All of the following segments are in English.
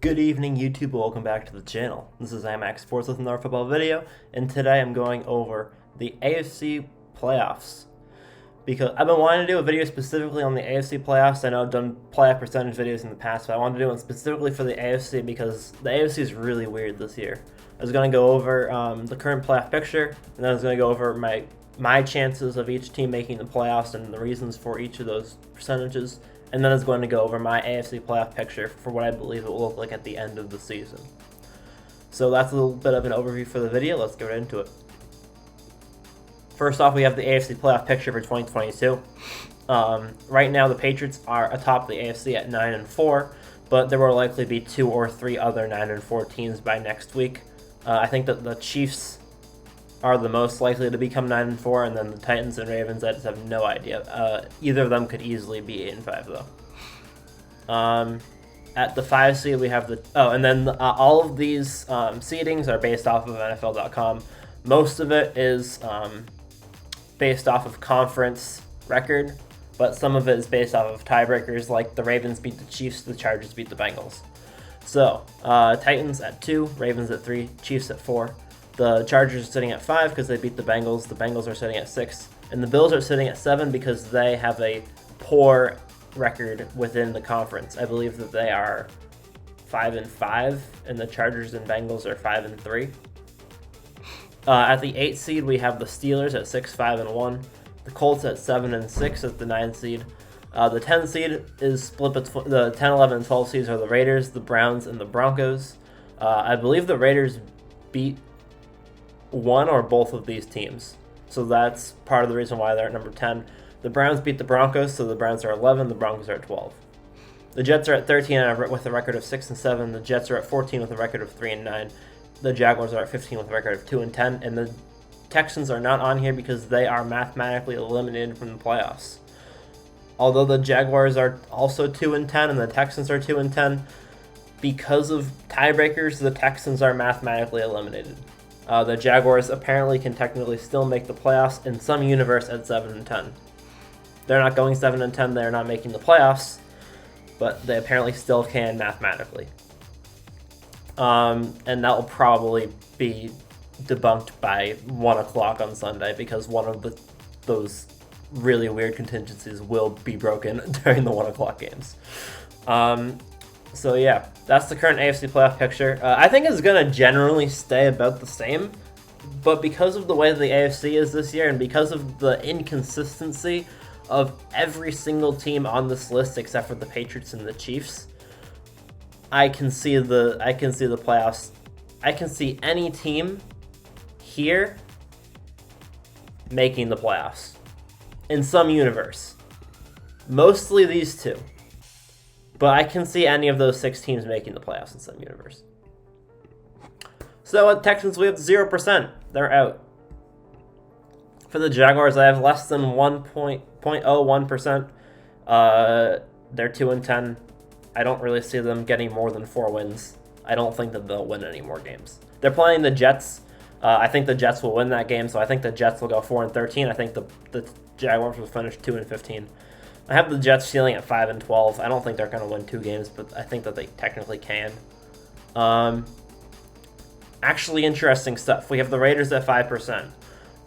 Good evening, YouTube. Welcome back to the channel. This is IMAX Sports with another football video, and today I'm going over the AFC playoffs because I've been wanting to do a video specifically on the AFC playoffs. I know I've done playoff percentage videos in the past, but I wanted to do one specifically for the AFC because the AFC is really weird this year. I was going to go over the current playoff picture, and then I was going to go over my chances of each team making the playoffs and the reasons for each of those percentages. And then I was going to go over my AFC playoff picture for what I believe it will look like at the end of the season. So that's a little bit of an overview for the video. Let's get right into it. First off, we have the AFC playoff picture for 2022. Right now, the Patriots are atop the AFC at 9-4, but there will likely be 2 or 3 other 9-4 teams by next week. I think that the Chiefs are the most likely to become 9-4, and then the Titans and Ravens, I just have no idea. Either of them could easily be 8-5 though. At the 5 seed, we have all of these seedings are based off of NFL.com. Most of it is based off of conference record, but some of it is based off of tiebreakers, like the Ravens beat the Chiefs, the Chargers beat the Bengals. So Titans at 2, Ravens at 3, Chiefs at 4. The Chargers are sitting at 5 because they beat the Bengals. The Bengals are sitting at 6. And the Bills are sitting at 7 because they have a poor record within the conference. I believe that they are 5-5, and the Chargers and Bengals are 5-3. At the 8 seed, we have the Steelers at 6-5-1. The Colts at 7-6 at the 9 seed. The 10 seed is split between the 10, 11, and 12 seeds are the Raiders, the Browns, and the Broncos. I believe the Raiders beat one or both of these teams, so that's part of the reason why they're at number 10. The Browns beat the Broncos, so the Browns are 11, the Broncos are at 12. The Jets are at 13 with a record of 6-7. The Jets are at 14 with a record of 3-9. The Jaguars are at 15 with a record of 2-10, and the Texans are not on here because they are mathematically eliminated from the playoffs. Although the Jaguars are also 2-10 and the Texans are 2-10, because of tiebreakers, the Texans are mathematically eliminated. The Jaguars apparently can technically still make the playoffs in some universe at 7-10. They're not going 7-10, they're not making the playoffs, but they apparently still can mathematically. And that will probably be debunked by 1 o'clock on Sunday because one of those really weird contingencies will be broken during the 1 o'clock games. So yeah, that's the current AFC playoff picture. I think it's going to generally stay about the same, but because of the way the AFC is this year and because of the inconsistency of every single team on this list except for the Patriots and the Chiefs, I can see the playoffs. I can see any team here making the playoffs in some universe. Mostly these two. But I can see any of those 6 teams making the playoffs in some universe. So at Texans, we have 0%. They're out. For the Jaguars, I have less than 1.01%. They're 2-10. I don't really see them getting more than 4 wins. I don't think that they'll win any more games. They're playing the Jets. I think the Jets will win that game, so I think the Jets will go 4-13. I think the Jaguars will finish 2-15. I have the Jets ceiling at 5-12. I don't think they're going to win 2 games, but I think that they technically can. Actually, interesting stuff. We have the Raiders at 5%.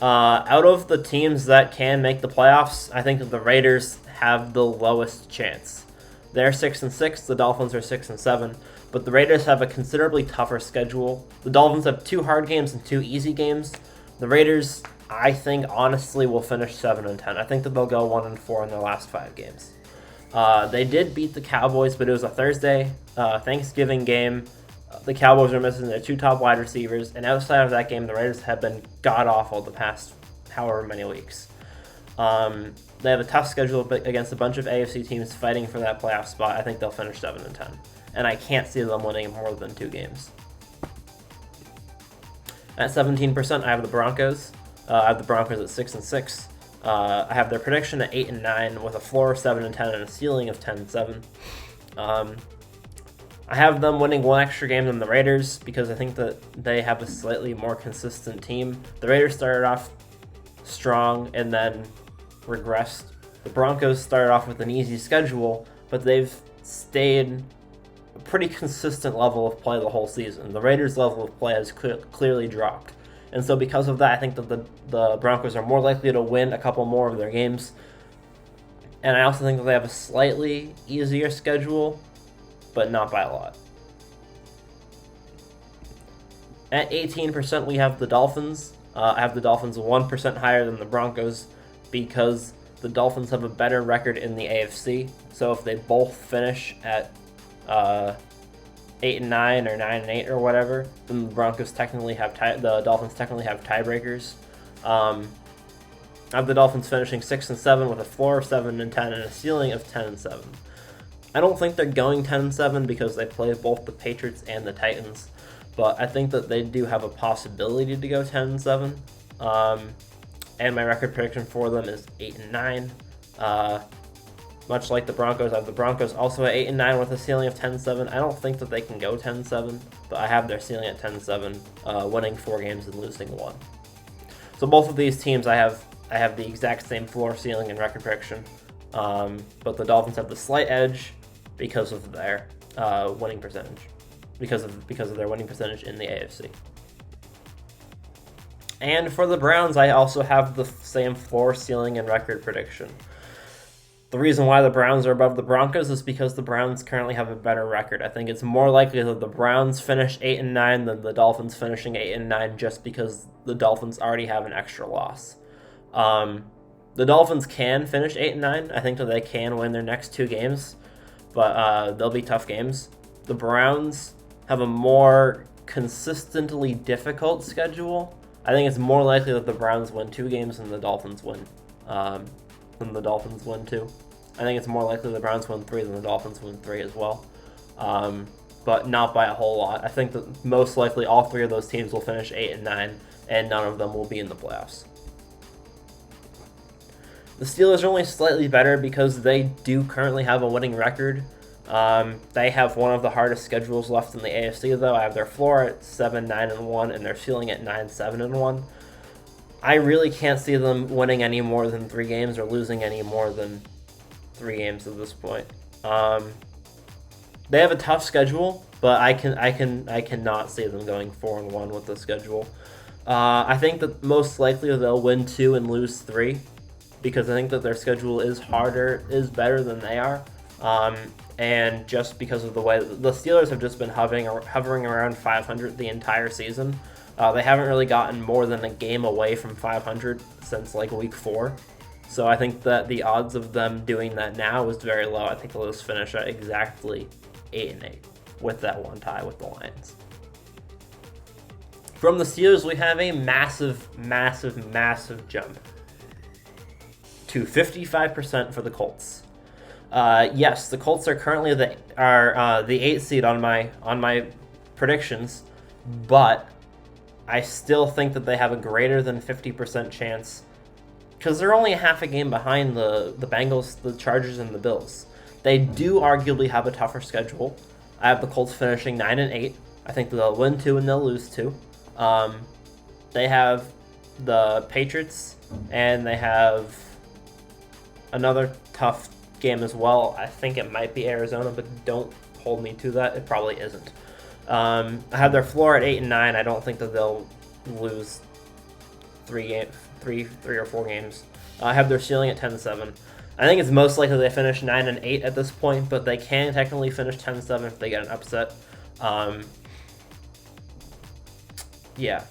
Out of the teams that can make the playoffs, I think that the Raiders have the lowest chance. They're 6-6. The Dolphins are 6-7. But the Raiders have a considerably tougher schedule. The Dolphins have 2 hard games and 2 easy games. The Raiders, I think, honestly, will finish 7-10. I think that they'll go 1-4 in their last 5 games. They did beat the Cowboys, but it was a Thursday Thanksgiving game. The Cowboys are missing their 2 top wide receivers, and outside of that game, the Raiders have been god-awful the past however many weeks. They have a tough schedule against a bunch of AFC teams fighting for that playoff spot. I think they'll finish 7-10, and I can't see them winning more than 2 games. At 17%, I have the Broncos. I have the Broncos at 6-6. I have their prediction at 8-9 with a floor of 7-10 and a ceiling of 10-7. I have them winning 1 extra game than the Raiders because I think that they have a slightly more consistent team. The Raiders started off strong and then regressed. The Broncos started off with an easy schedule, but they've stayed a pretty consistent level of play the whole season. The Raiders' level of play has clearly dropped. And so because of that, I think that the Broncos are more likely to win a couple more of their games. And I also think that they have a slightly easier schedule, but not by a lot. At 18%, we have the Dolphins. I have the Dolphins 1% higher than the Broncos because the Dolphins have a better record in the AFC. So if they both finish at 8-9 or 9-8 or whatever, then the Broncos technically have the Dolphins technically have tiebreakers. I have the Dolphins finishing 6-7 with a floor of 7-10 and a ceiling of 10-7. I don't think they're going 10-7 because they play both the Patriots and the Titans, but I think that they do have a possibility to go 10-7. And my record prediction for them is 8-9. Much like the Broncos, I have the Broncos also at 8-9 with a ceiling of 10-7. I don't think that they can go 10-7, but I have their ceiling at 10-7, winning 4 games and losing 1. So both of these teams, I have the exact same floor, ceiling, and record prediction, but the Dolphins have the slight edge because of their winning percentage, because of their winning percentage in the AFC. And for the Browns, I also have the same floor, ceiling, and record prediction. The reason why the Browns are above the Broncos is because the Browns currently have a better record. I think it's more likely that the Browns finish 8-9 than the Dolphins finishing 8-9 just because the Dolphins already have an extra loss. The Dolphins can finish 8-9. I think that they can win their next 2 games, but they'll be tough games. The Browns have a more consistently difficult schedule. I think it's more likely that the Browns win 2 games than the Dolphins win. Than the Dolphins win 2. I think it's more likely the Browns win 3 than the Dolphins win 3 as well. But not by a whole lot. I think that most likely all 3 of those teams will finish 8-9, and none of them will be in the playoffs. The Steelers are only slightly better because they do currently have a winning record. They have one of the hardest schedules left in the AFC, though. I have their floor at 7-9-1 and their ceiling at 9-7-1. I really can't see them winning any more than 3 games or losing any more than 3 games at this point. They have a tough schedule, but I cannot see them going 4-1 with the schedule. I think that most likely they'll win 2 and lose 3 because I think that their schedule is better than they are. And just because of the way the Steelers have just been hovering around 500 the entire season. They haven't really gotten more than a game away from 500 since like week 4. So I think that the odds of them doing that now is very low. I think they'll just finish at exactly 8-8 with that one tie with the Lions. From the Steelers, we have a massive jump to 55% for the Colts. Yes, the Colts are currently the 8th seed on my predictions, but I still think that they have a greater than 50% chance because they're only half a game behind the Bengals, the Chargers, and the Bills. They do arguably have a tougher schedule. I have the Colts finishing 9-8. I think that they'll win 2 and they'll lose 2. They have the Patriots, and they have another tough game as well. I think it might be Arizona, but don't hold me to that. It probably isn't. I have their floor at 8-9. I don't think that they'll lose 3 or 4 games. I have their ceiling at 10-7. I think it's most likely they finish 9-8 at this point, but they can technically finish 10-7 if they get an upset. Yeah.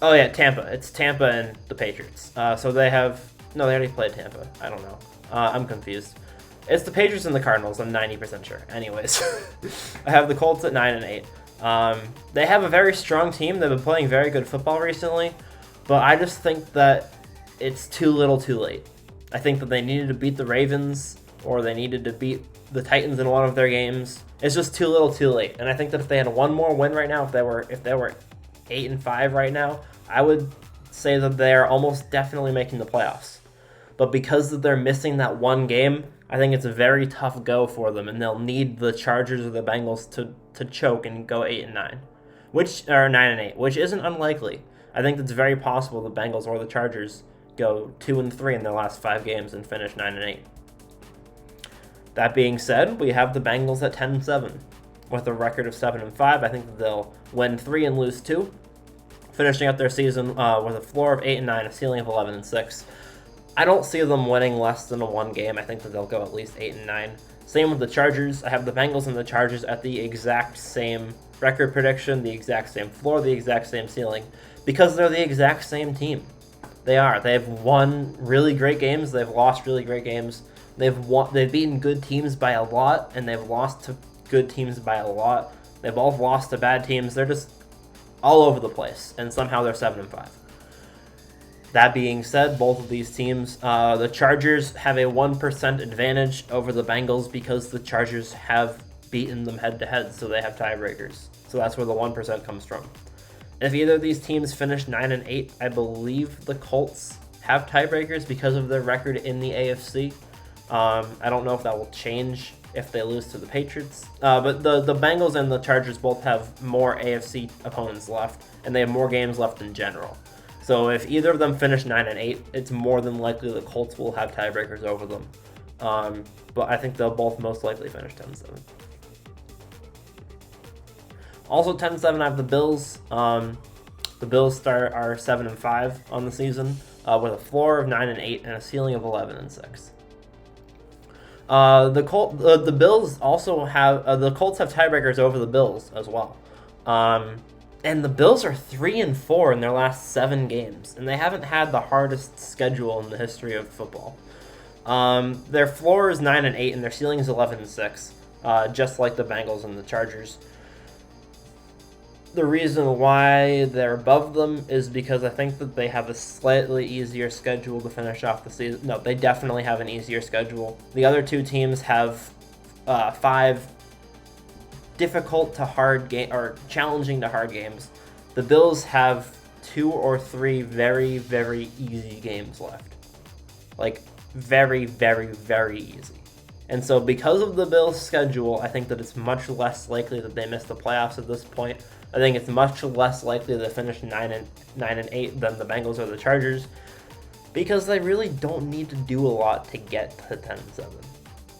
Oh yeah, Tampa. It's Tampa and the Patriots. So they already played Tampa. I don't know. I'm confused. It's the Patriots and the Cardinals. I'm 90% sure. Anyways, I have the Colts at 9-8. They have a very strong team. They've been playing very good football recently, but I just think that it's too little too late. I think that they needed to beat the Ravens or they needed to beat the Titans in one of their games. It's just too little too late. And I think that if they had one more win right now, if they were 8-5 right now, I would say that they're almost definitely making the playoffs. But because they're missing that one game, I think it's a very tough go for them, and they'll need the Chargers or the Bengals to choke and go 8-9, or 9-8, which isn't unlikely. I think it's very possible the Bengals or the Chargers go 2-3 in their last 5 games and finish 9-8. That being said, we have the Bengals at 10-7. with a record of 7-5. I think that they'll win 3 and lose 2, finishing up their season with a floor of 8-9, a ceiling of 11-6. I don't see them winning less than one game. I think that they'll go at least 8-9. Same with the Chargers. I have the Bengals and the Chargers at the exact same record prediction, the exact same floor, the exact same ceiling, because they're the exact same team. They are. They've won really great games. They've lost really great games. They've beaten good teams by a lot, and they've lost to good teams by a lot. They've both lost to bad teams. They're just all over the place, and somehow they're 7-5. That being said, both of these teams, the Chargers have a 1% advantage over the Bengals because the Chargers have beaten them head-to-head, so they have tiebreakers. So that's where the 1% comes from. If either of these teams finish 9-8, I believe the Colts have tiebreakers because of their record in the AFC. I don't know if that will change if they lose to the Patriots. But the Bengals and the Chargers both have more AFC opponents left, and they have more games left in general. So if either of them finish 9-8, it's more than likely the Colts will have tiebreakers over them. But I think they'll both most likely finish 10-7. Also 10-7, I have the Bills. The Bills are 7-5 on the season, with a floor of 9-8 and a ceiling of 11-6. The Bills also have the Colts have tiebreakers over the Bills as well, and the Bills are 3-4 in their last 7 games, and they haven't had the hardest schedule in the history of football. Their floor is 9-8 and their ceiling is 11-6, just like the Bengals and the Chargers. The reason why they're above them is because I think that they have a slightly easier schedule to finish off the season. No, they definitely have an easier schedule. The other two teams have 5 difficult to hard game or challenging to hard games. The Bills have 2 or 3 very, very easy games left. Like very, very, very easy. And so because of the Bills' schedule, I think that it's much less likely that they miss the playoffs at this point. I think it's much less likely they finish 9-8 than the Bengals or the Chargers, because they really don't need to do a lot to get to 10-7.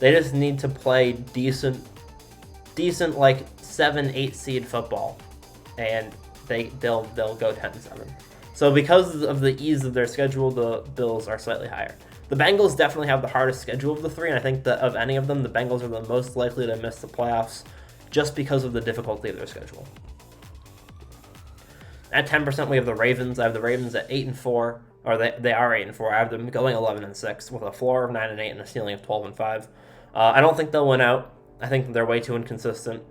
They just need to play decent like 7-8 seed football, and they'll go 10-7. So because of the ease of their schedule, the Bills are slightly higher. The Bengals definitely have the hardest schedule of the 3, and I think that of any of them, the Bengals are the most likely to miss the playoffs just because of the difficulty of their schedule. At 10%, we have the Ravens. I have the Ravens at 8-4, or they are 8-4. I have them going 11-6 with a floor of 9-8 and a ceiling of 12-5. I don't think they'll win out. I think they're way too inconsistent.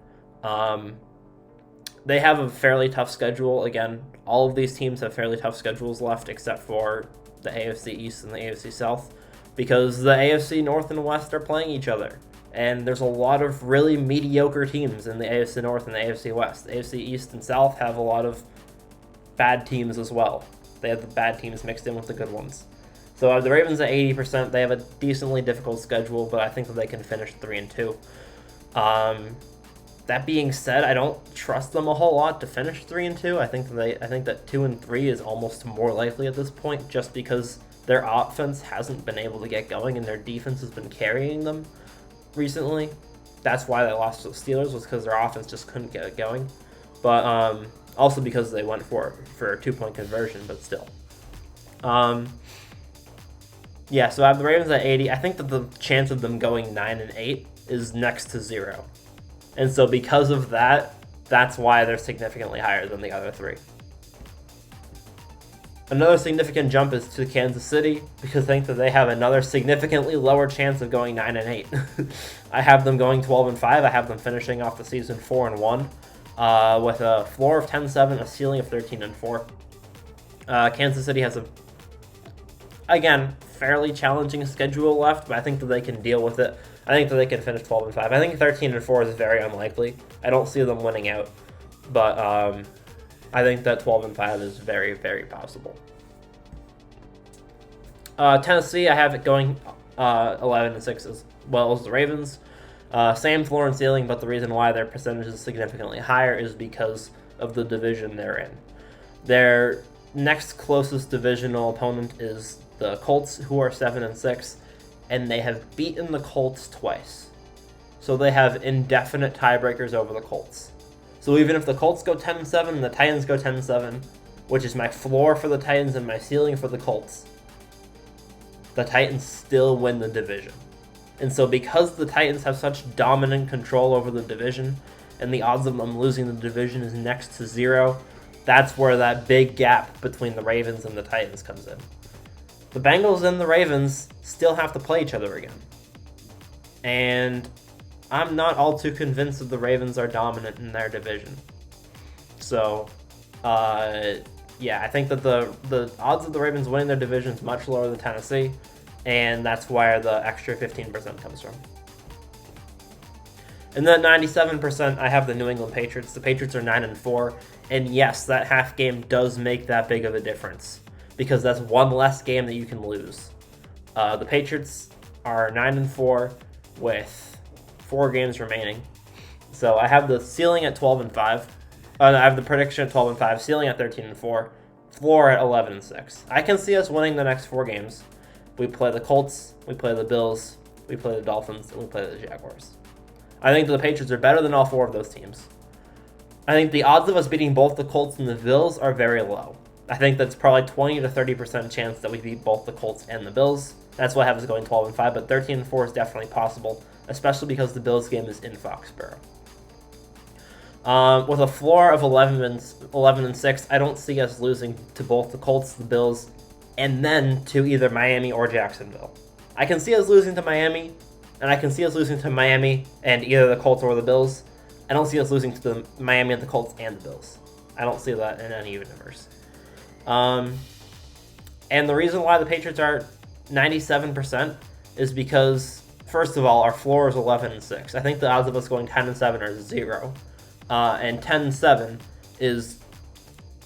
They have a fairly tough schedule. Again, all of these teams have fairly tough schedules left, except for the AFC East and the AFC South, because the AFC North and West are playing each other. And there's a lot of really mediocre teams in the AFC North and the AFC West. The AFC East and South have a lot of bad teams as well. They have the bad teams mixed in with the good ones. So the Ravens at 80%, they have a decently difficult schedule, but I think that they can finish 3-2. That being said, I don't trust them a whole lot to finish 3-2. I think that 2-3 is almost more likely at this point, just because their offense hasn't been able to get going and their defense has been carrying them recently. That's why they lost to the Steelers, was because their offense just couldn't get it going. But also because they went for a 2-point conversion, but still. Yeah, so I have the Ravens at 80. I think that the chance of them going 9-8 is next to 0. And so because of that, that's why they're significantly higher than the other 3. Another significant jump is to Kansas City, because I think that they have another significantly lower chance of going 9-8. I have them going 12-5. I have them finishing off the season 4-1, with a floor of 10-7, a ceiling of 13-4. Kansas City has again, fairly challenging schedule left, but I think that they can deal with it. I think that they can finish 12-5. I think 13-4 is very unlikely. I don't see them winning out, but I think that 12-5 is very, very possible. Tennessee, I have it going 11-6 as well as the Ravens. Same floor and ceiling, but the reason why their percentage is significantly higher is because of the division they're in. Their next closest divisional opponent is the Colts, who are 7-6, and they have beaten the Colts twice. so they have indefinite tiebreakers over the Colts. So even if the Colts go 10-7 and the Titans go 10-7, which is my floor for the Titans and my ceiling for the Colts, the Titans still win the division. And so because the Titans have such dominant control over the division, and the odds of them losing the division is next to 0, that's where that big gap between the Ravens and the Titans comes in. The Bengals and the Ravens still have to play each other again. And I'm not all too convinced that the Ravens are dominant in their division. So, yeah, I think that the odds of the Ravens winning their division is much lower than Tennessee, and that's where the extra 15% comes from. And then 97%, I have the New England Patriots. The Patriots are 9-4, and yes, that half game does make that big of a difference because that's one less game that you can lose. The Patriots are 9-4 with 4 games remaining. So I have the ceiling at 12-5. I have the prediction at 12-5, ceiling at 13-4, floor at 11-6. I can see us winning the next 4 games. We play the Colts, we play the Bills, we play the Dolphins, and we play the Jaguars. I think that the Patriots are better than all 4 of those teams. I think the odds of us beating both the Colts and the Bills are very low. I think that's probably 20 to 30% chance that we beat both the Colts and the Bills. That's why I have us going 12-5, but 13-4 is definitely possible, especially because the Bills game is in Foxborough. With a floor of 11-6, I don't see us losing to both the Colts, the Bills, and then to either Miami or Jacksonville. I can see us losing to Miami, and I can see us losing to Miami and either the Colts or the Bills. I don't see us losing to the Miami and the Colts and the Bills. I don't see that in any universe. And the reason why the Patriots are 97% is because, first of all, our floor is 11-6. I think the odds of us going 10-7 are 0. And 10-7 is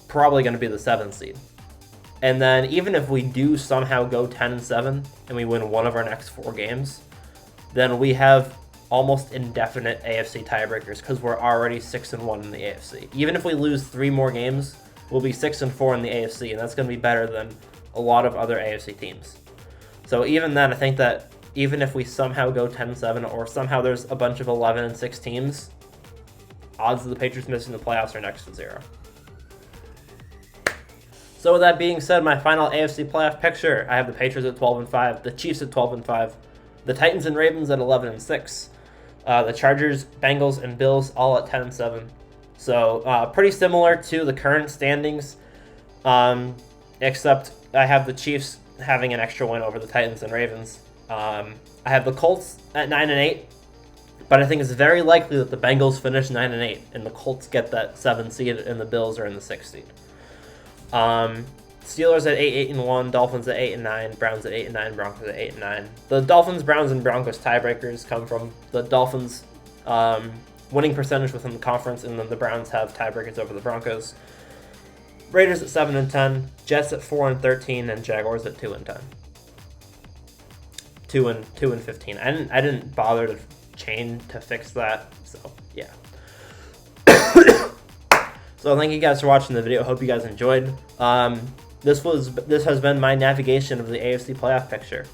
probably going to be the 7th seed. And then even if we do somehow go 10-7 and we win one of our next 4 games, then we have almost indefinite AFC tiebreakers because we're already 6-1 in the AFC. Even if we lose 3 more games, we'll be 6-4 in the AFC, and that's going to be better than a lot of other AFC teams. So even then, I think that even if we somehow go 10-7 or somehow there's a bunch of 11-6 teams, odds of the Patriots missing the playoffs are next to 0. So with that being said, my final AFC playoff picture, I have the Patriots at 12-5, the Chiefs at 12-5, the Titans and Ravens at 11-6, the Chargers, Bengals, and Bills all at 10-7. So pretty similar to the current standings, except I have the Chiefs having an extra win over the Titans and Ravens. I have the Colts at 9-8, but I think it's very likely that the Bengals finish 9-8 and the Colts get that 7th seed and the Bills are in the 6th seed. Steelers at 8-1, Dolphins at 8-9, Browns at 8-9, Broncos at 8-9. The Dolphins, Browns, and Broncos tiebreakers come from the Dolphins winning percentage within the conference, and then the Browns have tiebreakers over the Broncos. Raiders at 7-10, Jets at 4-13, and Jaguars at 2-10. 2-15. I didn't bother to change to fix that, so yeah. So thank you guys for watching the video. Hope you guys enjoyed. This has been my navigation of the AFC playoff picture.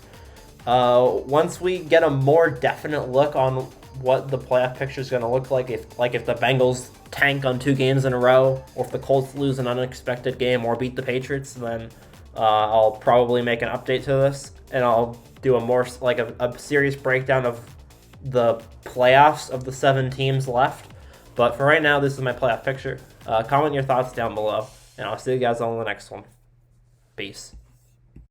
Once we get a more definite look on what the playoff picture is going to look like, if the Bengals tank on 2 games in a row, or if the Colts lose an unexpected game or beat the Patriots, then I'll probably make an update to this, and I'll do a more a serious breakdown of the playoffs of the 7 teams left. But for right now, this is my playoff picture. Comment your thoughts down below, and I'll see you guys on the next one. Peace.